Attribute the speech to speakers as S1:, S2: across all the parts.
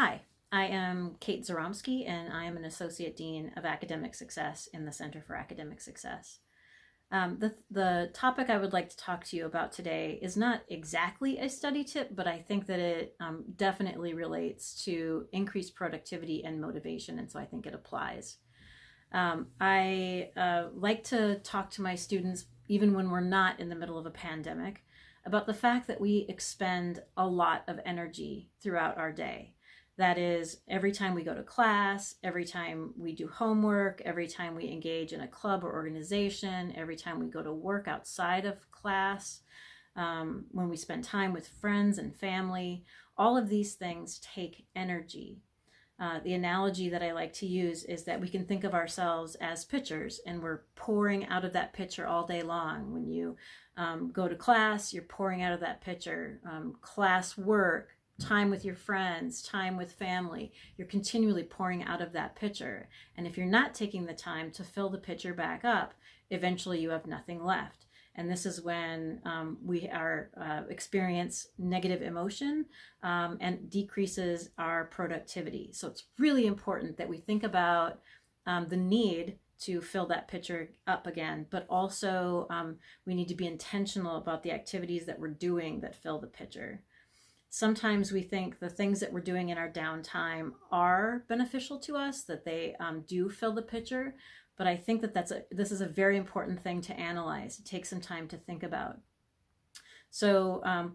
S1: Hi, I am Kate Zaromsky, and I am an Associate Dean of Academic Success in the Center for Academic Success. The topic I would like to talk to you about today is not exactly a study tip, but I think that it definitely relates to increased productivity and motivation, and so I think it applies. I like to talk to my students, even when we're not in the middle of a pandemic, about the fact that we expend a lot of energy throughout our day. That is, every time we go to class, every time we do homework, every time we engage in a club or organization, every time we go to work outside of class, when we spend time with friends and family, all of these things take energy. The analogy that I like to use is that we can think of ourselves as pitchers, and we're pouring out of that pitcher all day long. When you go to class, you're pouring out of that pitcher. Class work, time with your friends, time with family, you're continually pouring out of that pitcher. And if you're not taking the time to fill the pitcher back up, eventually you have nothing left. And this is when we experience negative emotion and decreases our productivity. So it's really important that we think about the need to fill that pitcher up again, but also we need to be intentional about the activities that we're doing that fill the pitcher. Sometimes we think the things that we're doing in our downtime are beneficial to us, that they do fill the pitcher, but I think that this is a very important thing to analyze. It takes some time to think about. So,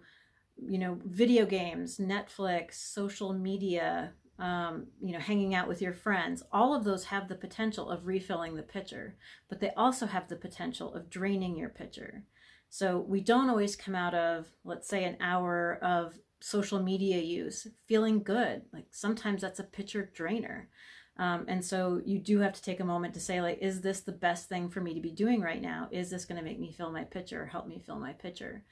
S1: video games, Netflix, social media, hanging out with your friends, all of those have the potential of refilling the pitcher, but they also have the potential of draining your pitcher. So we don't always come out of, let's say, an hour of social media use feeling good. Like sometimes that's a pitcher drainer. And so you do have to take a moment to say, like, is this the best thing for me to be doing right now? Is this going to make me fill my pitcher or help me fill my pitcher?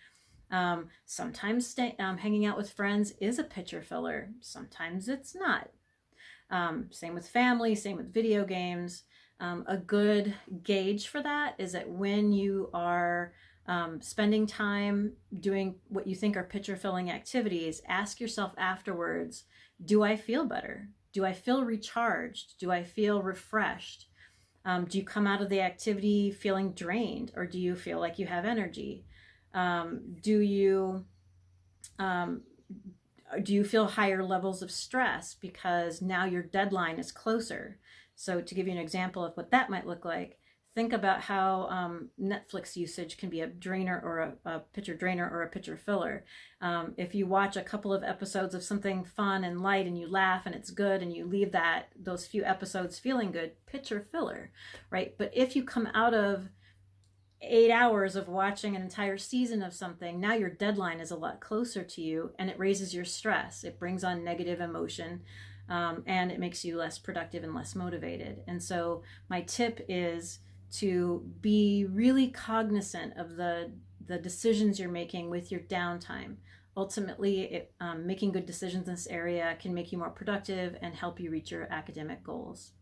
S1: Sometimes hanging out with friends is a pitcher filler. Sometimes it's not. Same with family, same with video games. A good gauge for that is that when you are spending time doing what you think are pitcher filling activities, ask yourself afterwards, do I feel better? Do I feel recharged? Do I feel refreshed? Do you come out of the activity feeling drained, or do you feel like you have energy? Do you feel higher levels of stress because now your deadline is closer? So to give you an example of what that might look like, think about how Netflix usage can be a drainer or a pitcher drainer or a pitcher filler. If you watch a couple of episodes of something fun and light and you laugh and it's good and you leave those few episodes feeling good, pitcher filler, right? But if you come out of 8 hours of watching an entire season of something, now your deadline is a lot closer to you and it raises your stress. It brings on negative emotion. And it makes you less productive and less motivated. And so my tip is to be really cognizant of the decisions you're making with your downtime. Ultimately, making good decisions in this area can make you more productive and help you reach your academic goals.